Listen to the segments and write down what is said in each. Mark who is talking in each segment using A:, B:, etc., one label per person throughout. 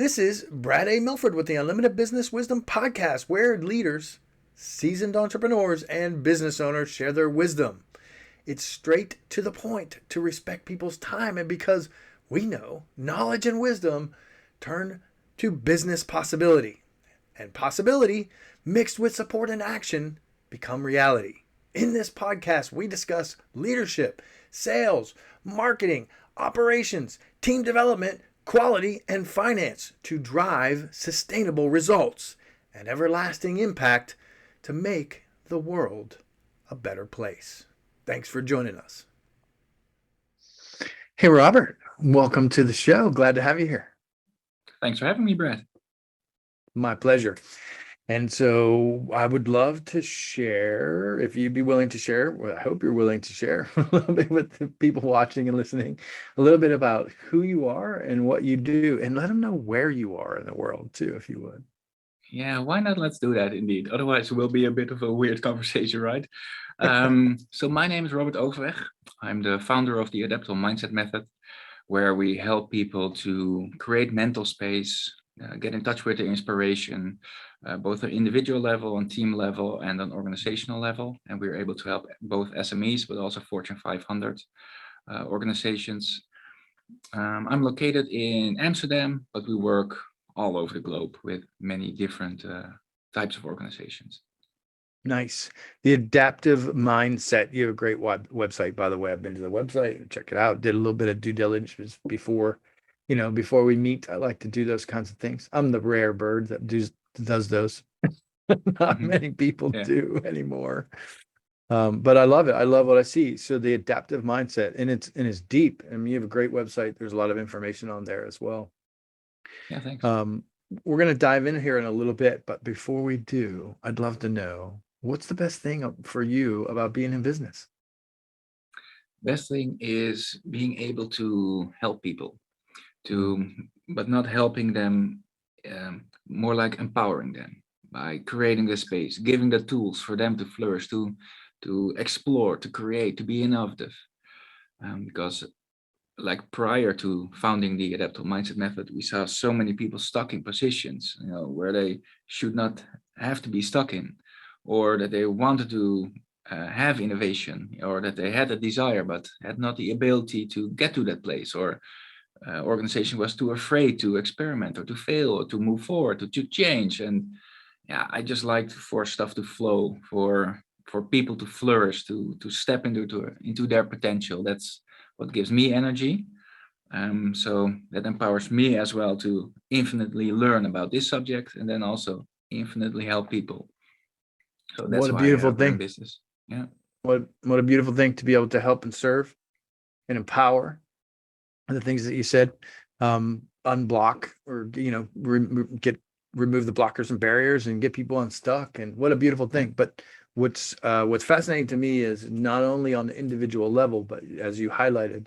A: This is Brad A. Milford with the Unlimited Business Wisdom Podcast, where leaders, seasoned entrepreneurs, and business owners share their wisdom. It's straight to the point to respect people's time, and because we know knowledge and wisdom turn to business possibility, and possibility mixed with support and action become reality. In this podcast, we discuss leadership, sales, marketing, operations, team development, quality, and finance to drive sustainable results and everlasting impact to make the world a better place. Thanks for joining us. Hey, Robert, welcome to the show. Glad to have you here.
B: Thanks for having me, Brad.
A: My pleasure. And so I would love to share, if you'd be willing to share, well, I hope you're willing to share a little bit with the people watching and listening, a little bit about who you are and what you do, and let them know where you are in the world too, if you would.
B: Yeah, why not? Let's do that indeed. Otherwise, it will be a bit of a weird conversation, right? So my name is Robert Overweg. I'm the founder of the Adaptable Mindset method, where we help people to create mental space, get in touch with their inspiration, both on individual level, on team level, and on organizational level. And we're able to help both SMEs, but also Fortune 500 organizations. I'm located in Amsterdam, but we work all over the globe with many different types of organizations.
A: Nice. The Adaptive Mindset. You have a great website, by the way. I've been to the website, check it out. Did a little bit of due diligence before we meet. I like to do those kinds of things. I'm the rare bird that does those. Not many people do anymore. But I love it. I love what I see. So the adaptive mindset, and it's deep. I mean, you have a great website. There's a lot of information on there as well.
B: Yeah, thanks.
A: We're going to dive in here in a little bit, but before we do, I'd love to know, what's the best thing for you about being in business?
B: Best thing is being able to help people, but not helping them, more like empowering them by creating the space, giving the tools for them to flourish, to explore, to create, to be innovative. Because like prior to founding the Adaptable Mindset method, we saw so many people stuck in positions, where they should not have to be stuck in, or that they wanted to have innovation, or that they had a desire but had not the ability to get to that place, or organization was too afraid to experiment or to fail or to move forward or to change. And yeah, I just like for stuff to flow, for people to flourish, to step into their potential. That's what gives me energy. So that empowers me as well to infinitely learn about this subject and then also infinitely help people. So that's
A: what a beautiful
B: we're in
A: thing.
B: business. Yeah.
A: What a beautiful thing to be able to help and serve and empower. The things that you said, unblock or remove the blockers and barriers and get people unstuck. And what a beautiful thing. But what's fascinating to me is not only on the individual level, but as you highlighted,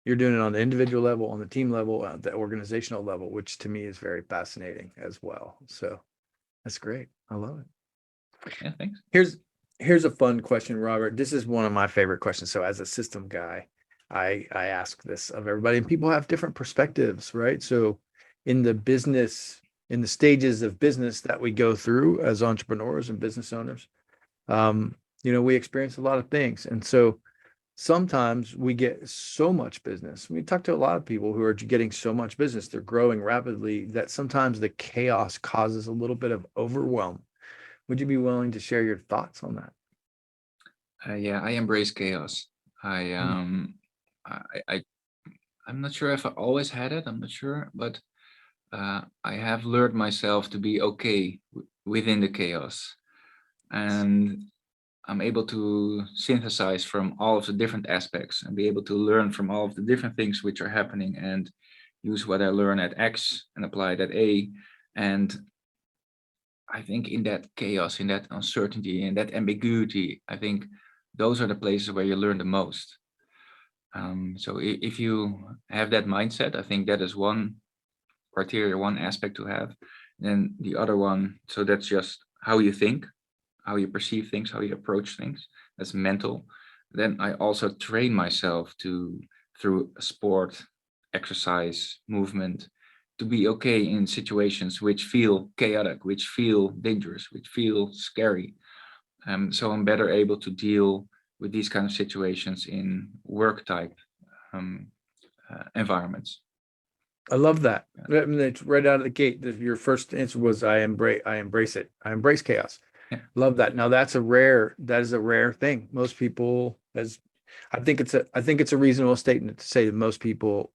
A: you're doing it on the individual level, on the team level, the organizational level, which to me is very fascinating as well. So that's great. I love it.
B: Yeah, thanks.
A: Here's a fun question, Robert. This is one of my favorite questions. So as a system guy, I ask this of everybody, and people have different perspectives, right? So in the stages of business that we go through as entrepreneurs and business owners, we experience a lot of things. And so sometimes we get so much business. We talk to a lot of people who are getting so much business, they're growing rapidly, that sometimes the chaos causes a little bit of overwhelm. Would you be willing to share your thoughts on that?
B: Yeah, I embrace chaos. I'm not sure if I always had it. I'm not sure, but I have learned myself to be okay within the chaos, and I'm able to synthesize from all of the different aspects and be able to learn from all of the different things which are happening and use what I learn at X and apply it at A. And I think in that chaos, in that uncertainty, in that ambiguity, I think those are the places where you learn the most. So if you have that mindset, I think that is one criteria, one aspect to have. And then the other one, so that's just how you think, how you perceive things, how you approach things. That's mental. Then I also train myself through sport, exercise, movement, to be okay in situations which feel chaotic, which feel dangerous, which feel scary. So I'm better able to deal with these kind of situations in work type environments.
A: I love that. I mean, it's right out of the gate. Your first answer was I embrace it. I embrace chaos.
B: Yeah.
A: Love that. Now that is a rare thing. Most people, I think it's a reasonable statement to say that most people,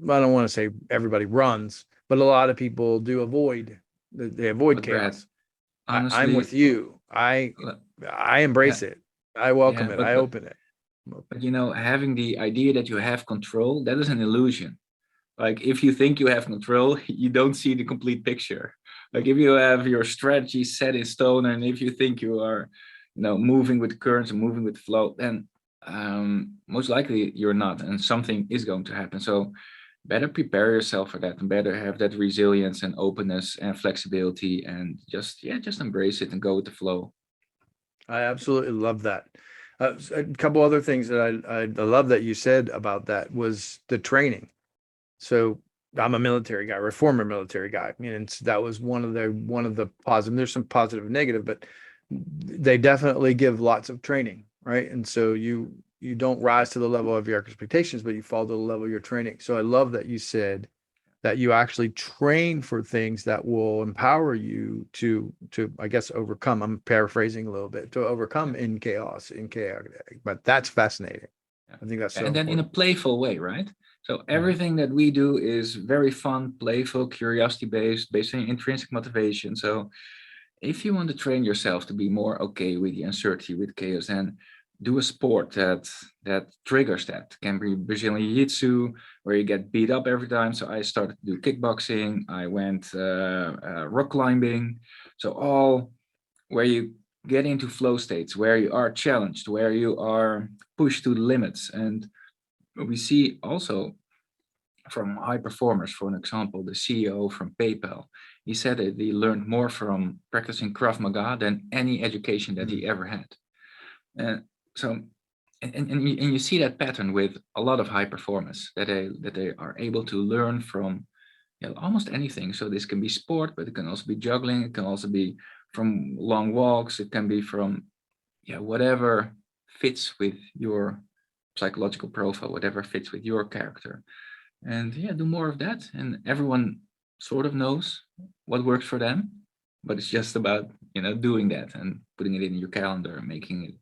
A: I don't want to say everybody runs, but a lot of people do they avoid
B: But Brad,
A: chaos. I'm
B: honestly,
A: with you. I
B: yeah,
A: embrace it. I welcome it.
B: but
A: I open it.
B: you know, having the idea that you have control, that is an illusion. Like if you think you have control, you don't see the complete picture. Like if you have your strategy set in stone, and if you think you are, you know, moving with the currents and moving with the flow, then most likely you're not, and something is going to happen. So better prepare yourself for that, and better have that resilience and openness and flexibility, and just embrace it and go with the flow.
A: I absolutely love that. A couple other things that I love that you said about that was the training. So I'm a military guy, or a former military guy. I mean, that was one of the positive. There's some positive and negative, but they definitely give lots of training, right? And so you don't rise to the level of your expectations, but you fall to the level of your training. So I love that you said that you actually train for things that will empower you to I guess overcome. I'm paraphrasing a little bit, to overcome in chaotic. But that's fascinating. I think that's so
B: And then in a
A: important.
B: playful way, right? So everything that we do is very fun, playful, curiosity based on intrinsic motivation. So if you want to train yourself to be more okay with the uncertainty, with chaos, then do a sport that triggers that. Can be Brazilian Jiu-Jitsu, where you get beat up every time. So I started to do kickboxing. I went rock climbing. So all where you get into flow states, where you are challenged, where you are pushed to the limits. And we see also from high performers, for an example, the CEO from PayPal, he said that he learned more from practicing Krav Maga than any education that he ever had. And so, and you see that pattern with a lot of high performers, that they are able to learn from, you know, almost anything. So this can be sport, but it can also be juggling. It can also be from long walks. It can be from, yeah, whatever fits with your psychological profile, whatever fits with your character. And yeah, do more of that. And everyone sort of knows what works for them, but it's just about, you know, doing that and putting it in your calendar, making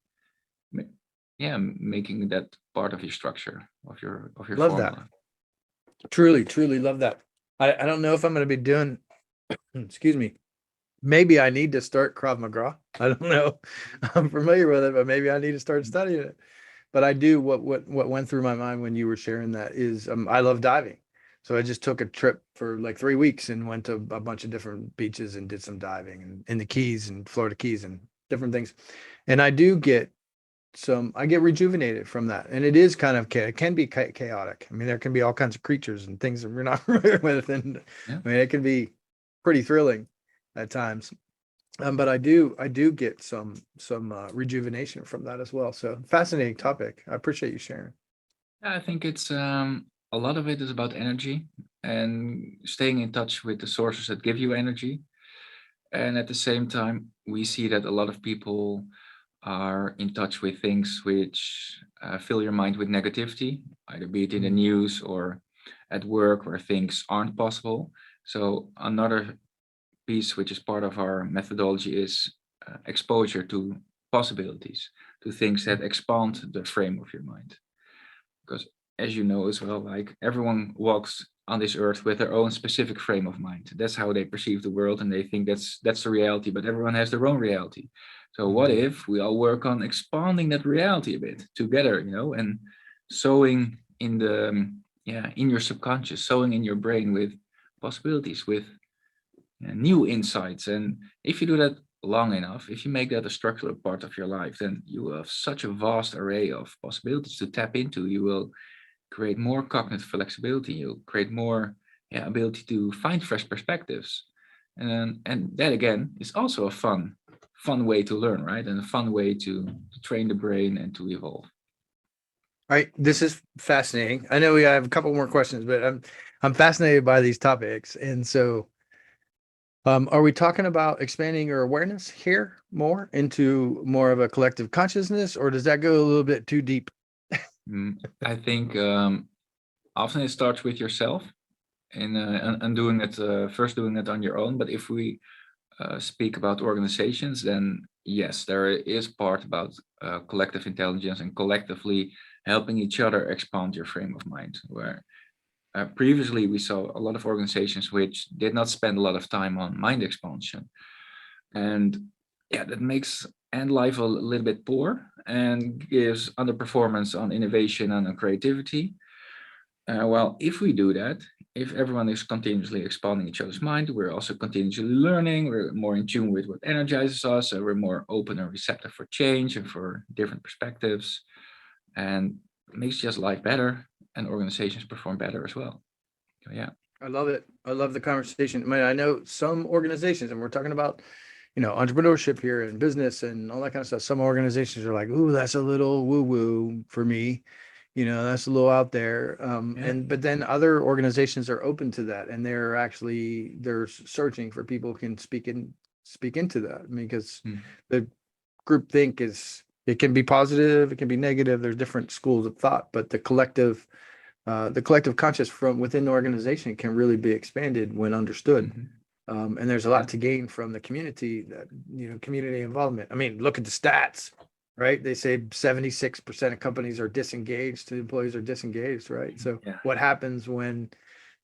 B: that part of your structure of your
A: Love that.
B: formula.
A: Truly love that. I don't know if I'm going to be doing, excuse me. Maybe I need to start Krav Maga. I don't know. I'm familiar with it, but maybe I need to start studying it. But I do what went through my mind when you were sharing that is I love diving. So I just took a trip for like 3 weeks and went to a bunch of different beaches and did some diving and in the Keys and Florida Keys and different things. And I get rejuvenated from that. And it is kind of it can be chaotic. I mean, there can be all kinds of creatures and things that we're not familiar with. And
B: Yeah.
A: I mean, it can be pretty thrilling at times. But I do get some rejuvenation from that as well. So fascinating topic. I appreciate you sharing.
B: I think it's a lot of it is about energy and staying in touch with the sources that give you energy. And at the same time, we see that a lot of people are in touch with things which fill your mind with negativity, either be it in the news or at work where things aren't possible. So another piece which is part of our methodology is exposure to possibilities, to things that expand the frame of your mind. Because as you know as well, like everyone walks on this earth with their own specific frame of mind. That's how they perceive the world, and they think that's the reality, but everyone has their own reality. So what if we all work on expanding that reality a bit together, you know, and sowing in the in your subconscious, sowing in your brain with possibilities, with new insights. And if you do that long enough, if you make that a structural part of your life, then you will have such a vast array of possibilities to tap into. You will create more cognitive flexibility. You'll create more ability to find fresh perspectives. And that again is also a fun way to learn, right? And a fun way to train the brain and to evolve.
A: right, this is fascinating. I know we have a couple more questions, but I'm fascinated by these topics. And so, are we talking about expanding your awareness here more into more of a collective consciousness, or does that go a little bit too deep?
B: I think often it starts with yourself and doing it first doing it on your own. But if we speak about organizations, then yes, there is part about collective intelligence and collectively helping each other expand your frame of mind. Where previously we saw a lot of organizations which did not spend a lot of time on mind expansion, and yeah, that makes end life a little bit poor and gives underperformance on innovation and on creativity. Well, if we do that, if everyone is continuously expanding each other's mind, we're also continuously learning, we're more in tune with what energizes us, so we're more open and receptive for change and for different perspectives, and it makes just life better and organizations perform better as well. So, yeah.
A: I love it. I love the conversation. I mean, I know some organizations, and we're talking about, entrepreneurship here and business and all that kind of stuff. Some organizations are like, "Ooh, that's a little woo-woo for me." That's a little out there.
B: Yeah.
A: But then other organizations are open to that, and they're searching for people who can speak into that. I mean, because the group think it can be positive, it can be negative. There's different schools of thought, but the collective conscious from within the organization can really be expanded when understood. And there's a lot to gain from the community, community involvement. I mean, look at the stats, right? They say 76% of companies are disengaged, the employees are disengaged, right? So what happens when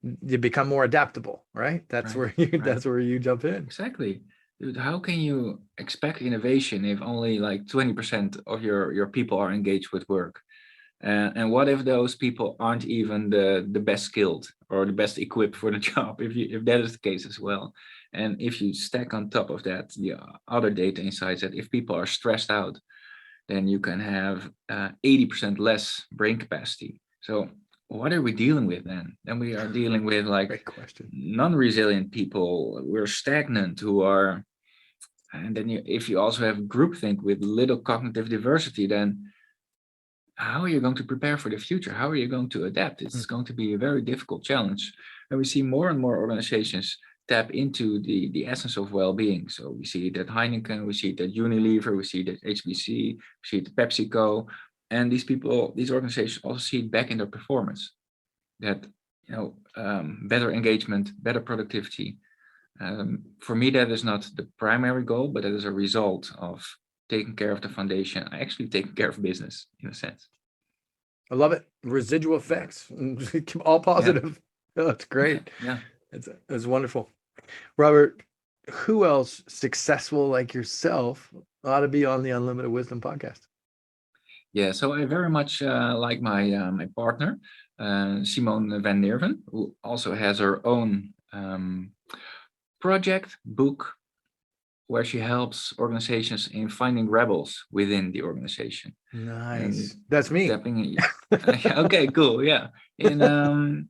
A: you become more adaptable, right? That's where you jump in.
B: Exactly. Dude, how can you expect innovation if only like 20% of your people are engaged with work? And what if those people aren't even the best skilled or the best equipped for the job, if that is the case as well? And if you stack on top of that the other data insights that if people are stressed out, then you can have 80% less brain capacity. So what are we dealing with then? Then we are dealing with like non-resilient people. We're stagnant who are, and then if you also have groupthink with little cognitive diversity, then how are you going to prepare for the future? How are you going to adapt? It's going to be a very difficult challenge. And we see more and more organizations tap into the essence of well-being. So we see it at Heineken, we see it at Unilever, we see it at HBC, we see it at PepsiCo. And these organizations also see it back in their performance. That, better engagement, better productivity. For me, that is not the primary goal, but that is a result of taking care of the foundation, actually taking care of business in a sense.
A: I love it. Residual effects, all positive. Yeah. Oh, that's great.
B: Yeah.
A: It's wonderful. Robert, who else successful like yourself ought to be on the Unlimited Wisdom podcast?
B: Yeah, so I very much like my partner, Simone van Nerven, who also has her own project, book, where she helps organizations in finding rebels within the organization.
A: Nice. That's me.
B: Okay, cool. Yeah. And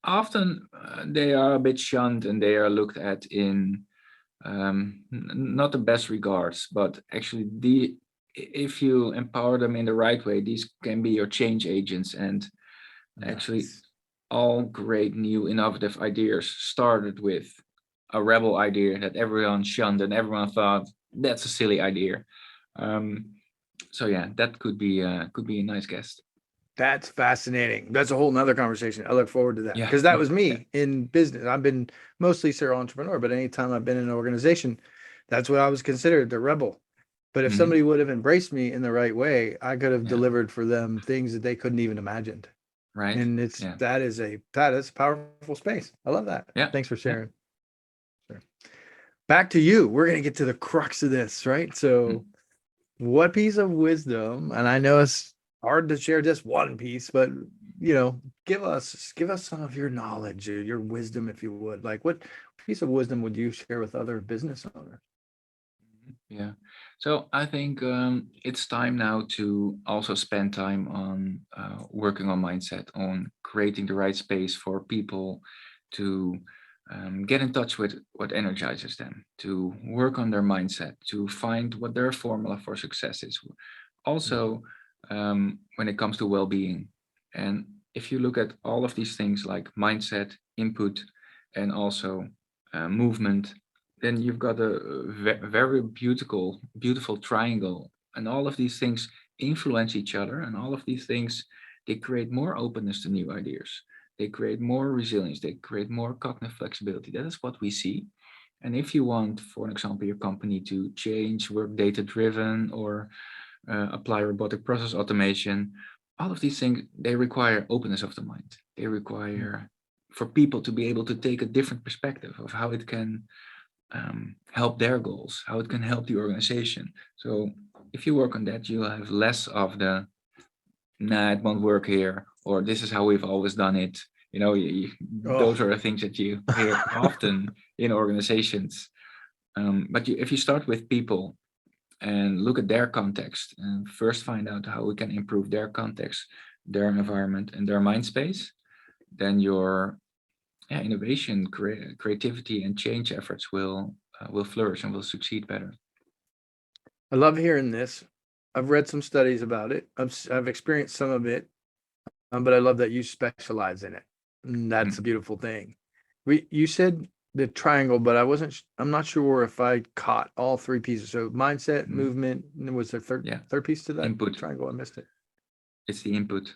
B: often they are a bit shunned and they are looked at in not the best regards, but actually if you empower them in the right way, these can be your change agents. And actually all great new innovative ideas started with a rebel idea that everyone shunned and everyone thought that's a silly idea. So yeah, that could be a nice guest.
A: That's fascinating. That's a whole nother conversation. I look forward to that because that was me in business. I've been mostly serial entrepreneur, but anytime I've been in an organization, that's what I was considered, the rebel. But if somebody would have embraced me in the right way, I could have delivered for them things that they couldn't even imagine.
B: Right.
A: And that is a powerful space. I love that.
B: Yeah.
A: Thanks for sharing. Sure. Back to you. We're going to get to the crux of this, right? So what piece of wisdom, and I know it's hard to share just one piece, but give us some of your knowledge or your wisdom, if you would. Like, what piece of wisdom would you share with other business owners?
B: Yeah, so I think it's time now to also spend time on working on mindset, on creating the right space for people to get in touch with what energizes them, to work on their mindset, to find what their formula for success is. Also, when it comes to well-being. And if you look at all of these things like mindset, input, and also movement, then you've got a very beautiful triangle. And all of these things influence each other, and all of these things, they create more openness to new ideas. They create more resilience. They create more cognitive flexibility. That is what we see. And if you want, for example, your company to change, work data driven, or apply robotic process automation, all of these things, they require openness of the mind. They require for people to be able to take a different perspective of how it can help their goals, how it can help the organization. So if you work on that, you'll have less of the, nah, it won't work here, or this is how we've always done it. Those
A: Oh,
B: are the things that you hear often in organizations. But if you start with people and look at their context and first find out how we can improve their context, their environment, and their mind space, then your innovation, creativity, and change efforts will flourish and will succeed better.
A: I love hearing this. I've read some studies about it. I've experienced some of it, but I love that you specialize in it. And that's a beautiful thing. You said the triangle, but I'm not sure if I caught all three pieces. So mindset, movement, and was there third piece to that
B: Input.
A: triangle? I missed it.
B: It's the input.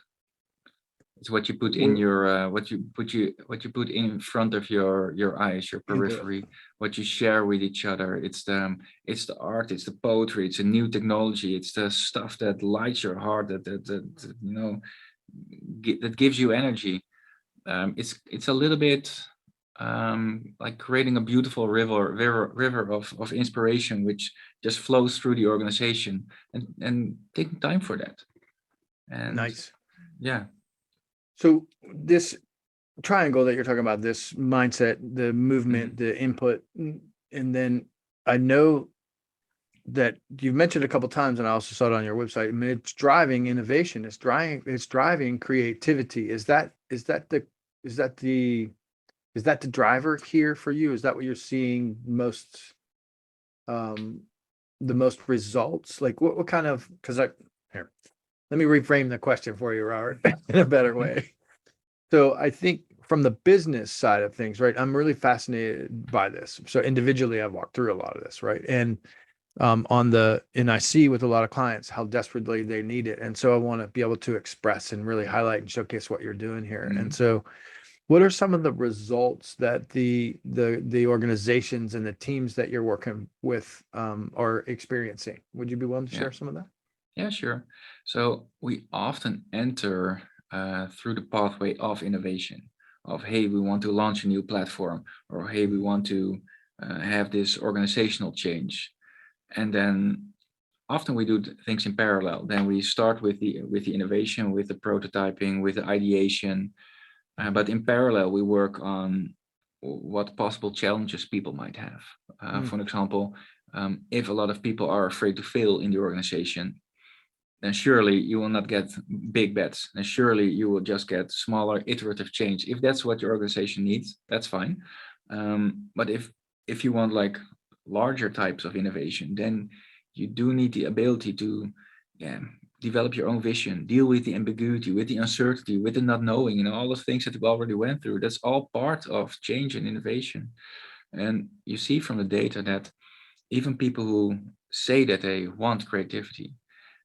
B: It's what you put in your what you put in front of your eyes, your periphery, what you share with each other. It's the art, it's the poetry, it's a new technology, it's the stuff that lights your heart, that that gives you energy. It's a little bit like creating a beautiful river of inspiration, which just flows through the organization, and taking time for that. And
A: nice.
B: Yeah.
A: So this triangle that you're talking about, this mindset, the movement, the input, and then I know that you've mentioned a couple of times, and I also saw it on your website. I mean, it's driving innovation. It's driving creativity. Is that the driver here for you? Is that what you're seeing most, the most results? Like what kind of? Because here, let me reframe the question for you, Robert, in a better way. So I think from the business side of things, right? I'm really fascinated by this. So individually, I've walked through a lot of this, right? And and I see with a lot of clients how desperately they need it. And so I want to be able to express and really highlight and showcase what you're doing here. And so what are some of the results that the organizations and the teams that you're working with are experiencing? Would you be willing to share some of that?
B: Yeah, sure. So we often enter through the pathway of innovation, of, hey, we want to launch a new platform, or hey, we want to have this organizational change. And then often we do things in parallel. Then we start with the innovation, with the prototyping, with the ideation. But in parallel, we work on what possible challenges people might have. For example, if a lot of people are afraid to fail in the organization, then surely you will not get big bets. And surely you will just get smaller iterative change. If that's what your organization needs, that's fine. But if you want like larger types of innovation, then you do need the ability to develop your own vision, deal with the ambiguity, with the uncertainty, with the not knowing, all the things that we already went through. That's all part of change and innovation. And you see from the data that even people who say that they want creativity,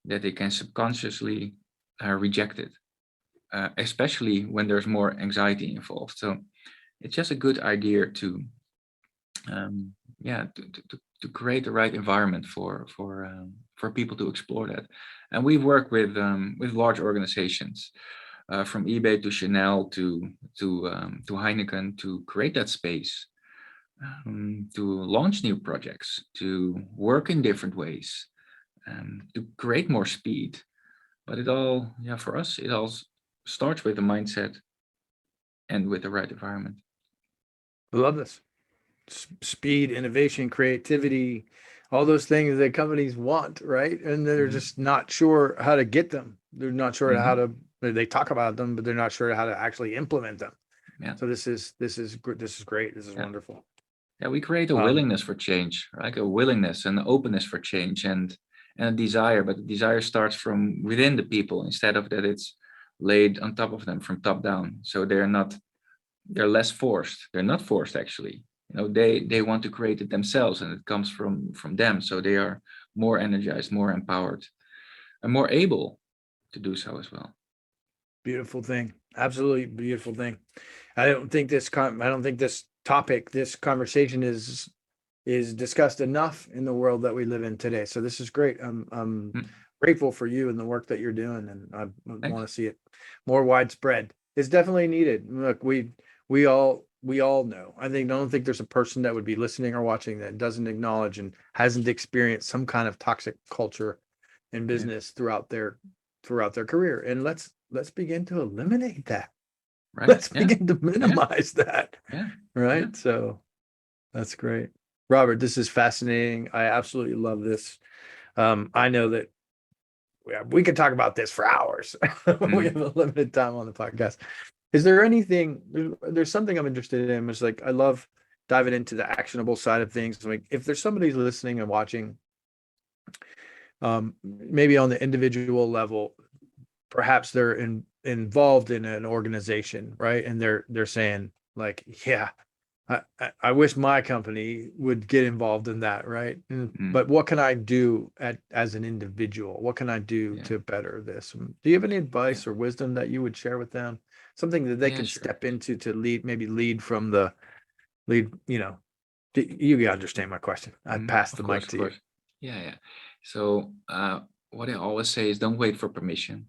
B: that they can subconsciously reject it, especially when there's more anxiety involved. So it's just a good idea to create the right environment for people to explore that. And we work with large organizations, from eBay to Chanel to Heineken, to create that space, to launch new projects, to work in different ways, to create more speed. But it all, for us, it all starts with the mindset and with the right environment.
A: I love this. Speed, innovation, creativity, all those things that companies want, right? And they're just not sure how to get them. They're not sure how to, they talk about them, but they're not sure how to actually implement them. Yeah. So this is great. This is wonderful.
B: Yeah, we create a willingness for change, right? A willingness and openness for change, and and a desire, but the desire starts from within the people instead of that it's laid on top of them from top down. So they're less forced. They're not forced, actually. They want to create it themselves, and it comes from them. So they are more energized, more empowered, and more able to do so as well.
A: Beautiful thing. Absolutely beautiful thing. I don't think this topic, this conversation is discussed enough in the world that we live in today. So this is great. I'm grateful for you and the work that you're doing, and I want to see it more widespread. It's definitely needed. Look, we all know. I don't think there's a person that would be listening or watching that doesn't acknowledge and hasn't experienced some kind of toxic culture in business throughout their career. And let's begin to eliminate that. Right. Let's begin to minimize that.
B: Yeah.
A: Right.
B: Yeah.
A: So that's great. Robert, this is fascinating. I absolutely love this. I know that we could talk about this for hours. We have a limited time on the podcast. Is there anything, there's something I'm interested in. It's like, I love diving into the actionable side of things. Like, if there's somebody listening and watching, maybe on the individual level, perhaps they're involved in an organization, right? And they're saying like, yeah, I wish my company would get involved in that, right? But what can I do as an individual? What can I do to better this? Do you have any advice or wisdom that you would share with them? Something that they can step into to lead from the lead, you understand my question. I'd pass the mic to you.
B: Yeah. So what I always say is, don't wait for permission.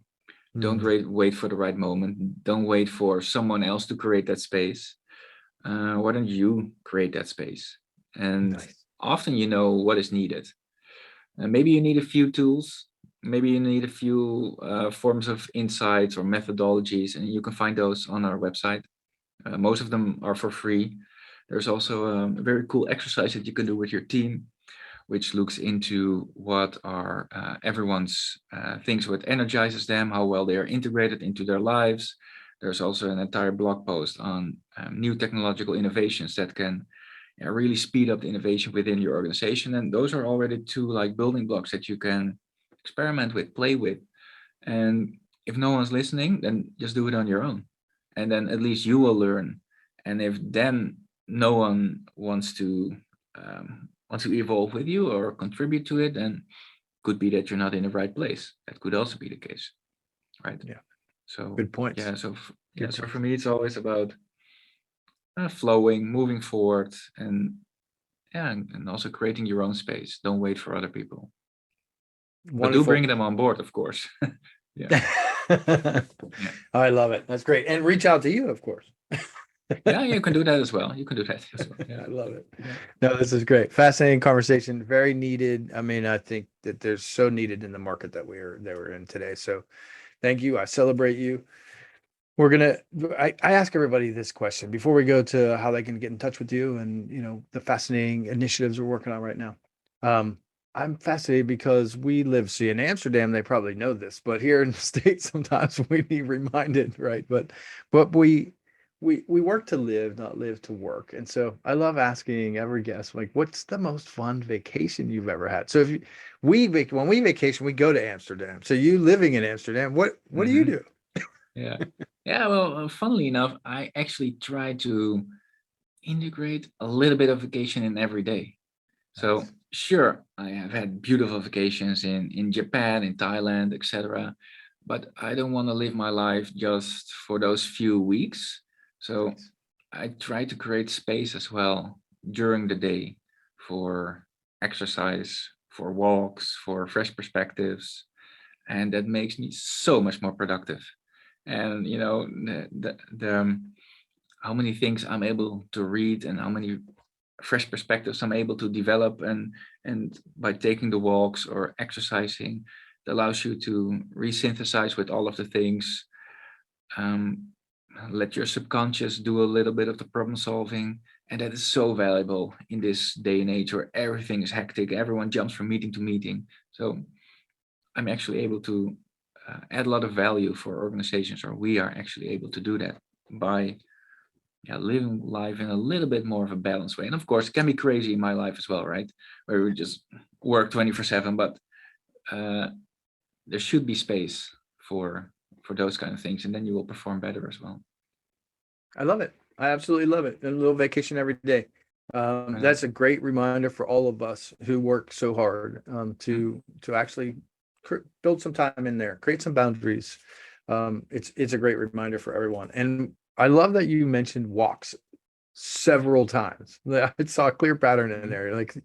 B: Don't wait for the right moment. Don't wait for someone else to create that space. Why don't you create that space? And often you know what is needed. Maybe you need a few tools. Maybe you need a few forms of insights or methodologies, and you can find those on our website. Most of them are for free. There's also a very cool exercise that you can do with your team, which looks into what are everyone's things, what energizes them, how well they are integrated into their lives. There's also an entire blog post on new technological innovations that can really speed up the innovation within your organization. And those are already two building blocks that you can experiment with, play with. And if no one's listening, then just do it on your own. And then at least you will learn. And if then no one wants to evolve with you or contribute to it, then could be that you're not in the right place. That could also be the case, right?
A: Yeah.
B: So
A: good point.
B: Yeah. So for me, it's always about flowing, moving forward, and also creating your own space. Don't wait for other people. But do bring them on board, of course.
A: I love it. That's great. And reach out to you, of course.
B: Yeah, you can do that as well.
A: Yeah, I love it. No, this is great. Fascinating conversation. Very needed. I mean, I think that there's so needed in the market that we're in today. So thank you. I celebrate you. I ask everybody this question before we go to how they can get in touch with you and, the fascinating initiatives we're working on right now. I'm fascinated because we live, in Amsterdam, they probably know this, but here in the States, sometimes we need reminded, right? But we work to live, not live to work. And so I love asking every guest, what's the most fun vacation you've ever had? So when we vacation, we go to Amsterdam. So you living in Amsterdam, what do you do?
B: Yeah. Well, funnily enough, I actually try to integrate a little bit of vacation in every day. So sure, I have had beautiful vacations in Japan, in Thailand, etc. But I don't want to live my life just for those few weeks. So I try to create space as well during the day for exercise, for walks, for fresh perspectives. And that makes me so much more productive. And the how many things I'm able to read and how many fresh perspectives I'm able to develop, and by taking the walks or exercising, it allows you to resynthesize with all of the things. Let your subconscious do a little bit of the problem solving, and that is so valuable in this day and age where everything is hectic, everyone jumps from meeting to meeting. So I'm actually able to add a lot of value for organizations, or we are actually able to do that by living life in a little bit more of a balanced way. And of course, it can be crazy in my life as well, right? Where we just work 24/7, but there should be space for those kind of things, and then you will perform better as well.
A: I love it. I absolutely love it. And a little vacation every day. That's a great reminder for all of us who work so hard to actually build some time in there, create some boundaries. It's a great reminder for everyone. And I love that you mentioned walks several times. I saw a clear pattern in there. Like,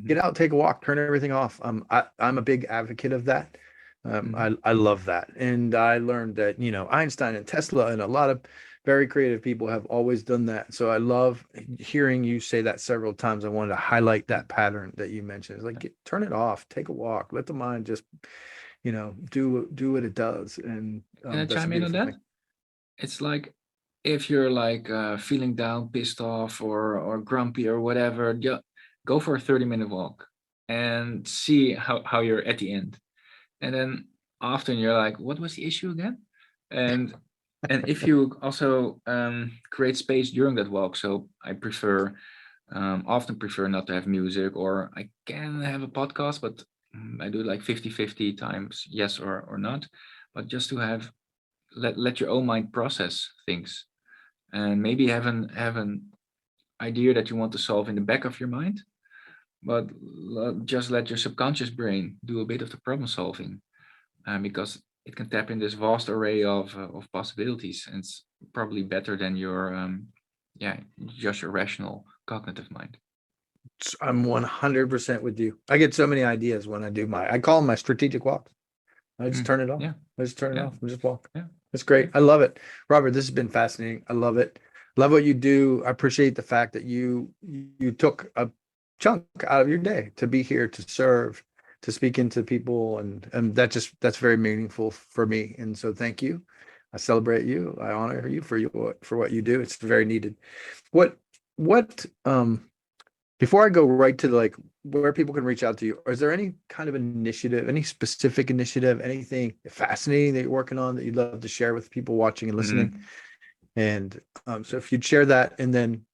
A: get out, take a walk, turn everything off. I'm a big advocate of that. I love that. And I learned that, Einstein and Tesla and a lot of very creative people have always done that. So I love hearing you say that several times. I wanted to highlight that pattern that you mentioned. It's like, turn it off, take a walk, let the mind just, do what it does. And
B: Can I
A: that's a
B: chime in on
A: beautiful
B: that?
A: thing.
B: It's like, if you're like feeling down, pissed off, or grumpy or whatever, go for a 30-minute walk and see how you're at the end. And then often you're like, what was the issue again? And if you also create space during that walk. So I often prefer not to have music, or I can have a podcast, but I do like 50-50 times yes or not. But just to let your own mind process things, and maybe have an idea that you want to solve in the back of your mind, but just let your subconscious brain do a bit of the problem solving, because it can tap in this vast array of possibilities, and it's probably better than your just your rational cognitive mind.
A: I'm 100% with you. I get so many ideas when I call them my strategic walks. I just turn it off.
B: Yeah.
A: I just turn it off and just walk.
B: Yeah.
A: It's great. I love it. Robert, this has been fascinating. I love it. Love what you do. I appreciate the fact that you took a chunk out of your day to be here, to serve, to speak into people. And that's very meaningful for me. And so thank you. I celebrate you. I honor you for what you do. It's very needed. What before I go right to like where people can reach out to you, is there any kind of initiative, any specific initiative, anything fascinating that you're working on that you'd love to share with people watching and listening? And so if you'd share that, and then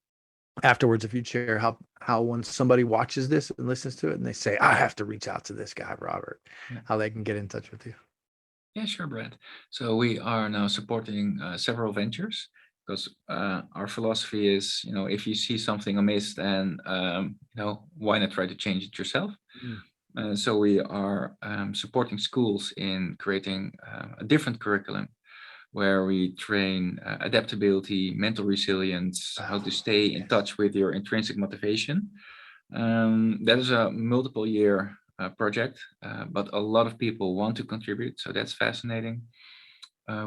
A: afterwards, if you'd share how when somebody watches this and listens to it and they say, I have to reach out to this guy, Robert, how they can get in touch with you.
B: Yeah, sure, Brad. So we are now supporting several ventures, because our philosophy is, if you see something amiss, then why not try to change it yourself? So we are supporting schools in creating a different curriculum, where we train adaptability, mental resilience, how to stay in touch with your intrinsic motivation. That is a multiple year project, but a lot of people want to contribute, so that's fascinating.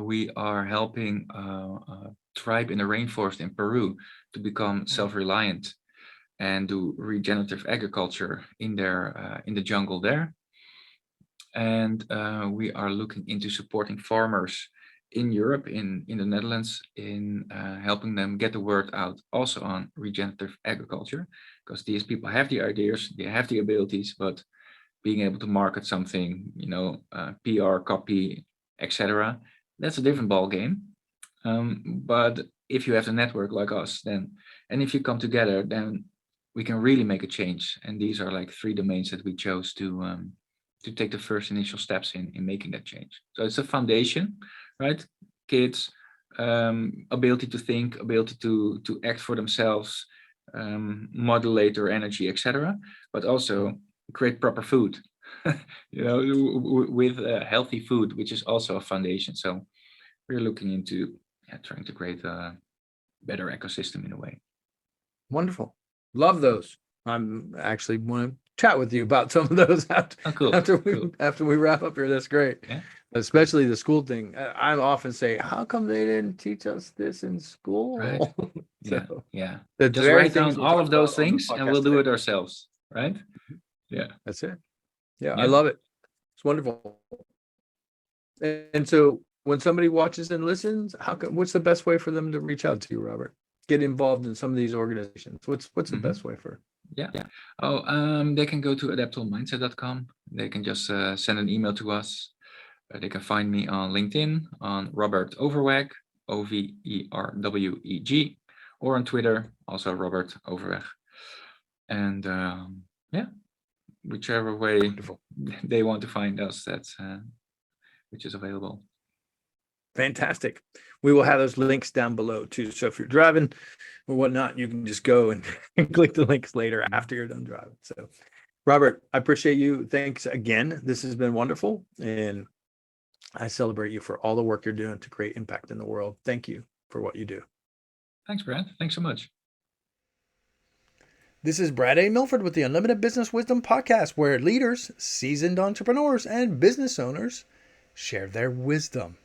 B: We are helping a tribe in the rainforest in Peru to become self-reliant and do regenerative agriculture in the jungle there. And we are looking into supporting farmers in Europe, in the Netherlands, in helping them get the word out also on regenerative agriculture, because these people have the ideas, they have the abilities, but being able to market something, PR, copy, etc., that's a different ball game. But if you have a network like us, then, and if you come together, then we can really make a change. And these are like 3 domains that we chose to take the first initial steps in making that change. So it's a foundation, right? Kids, ability to think, ability to act for themselves, modulate their energy, etc., but also create proper food, with healthy food, which is also a foundation. So we're looking into trying to create a better ecosystem in a way.
A: Wonderful. Love those. I'm actually want to chat with you about some of those after we wrap up here. That's great.
B: Yeah.
A: Especially the school thing. I often say, how come they didn't teach us this in school?
B: Right.
A: So,
B: yeah.
A: the
B: Just
A: very
B: write down
A: things we
B: all
A: talked
B: of those
A: about on the
B: things and
A: podcast
B: we'll do
A: today.
B: it ourselves. Right. Yeah.
A: That's it. Yeah, I
B: Yeah.
A: love it. It's wonderful. And so when somebody watches and listens, what's the best way for them to reach out to you, Robert? Get involved in some of these organizations. What's the best way for?
B: Yeah. Oh, they can go to adaptablemindset.com. They can just send an email to us. They can find me on LinkedIn on Robert Overweg, Overweg, or on Twitter, also Robert Overweg. And whichever way
A: Wonderful.
B: they want to find us, that's which is available.
A: Fantastic. We will have those links down below too. So if you're driving or whatnot, you can just go and click the links later after you're done driving. So Robert, I appreciate you. Thanks again. This has been wonderful. And I celebrate you for all the work you're doing to create impact in the world. Thank you for what you do.
B: Thanks, Brad. Thanks so much.
A: This is Brad A. Milford with the Unlimited Business Wisdom Podcast, where leaders, seasoned entrepreneurs, and business owners share their wisdom.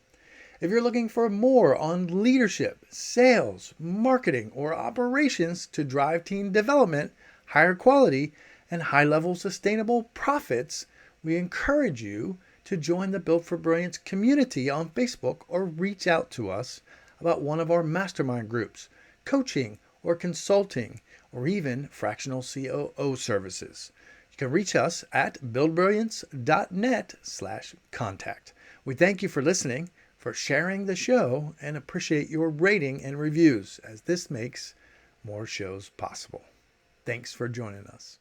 A: If you're looking for more on leadership, sales, marketing, or operations to drive team development, higher quality, and high-level sustainable profits, we encourage you to join the Built for Brilliance community on Facebook or reach out to us about one of our mastermind groups, coaching or consulting, or even fractional COO services. You can reach us at buildbrilliance.net/contact. We thank you for listening, for sharing the show, and appreciate your rating and reviews, as this makes more shows possible. Thanks for joining us.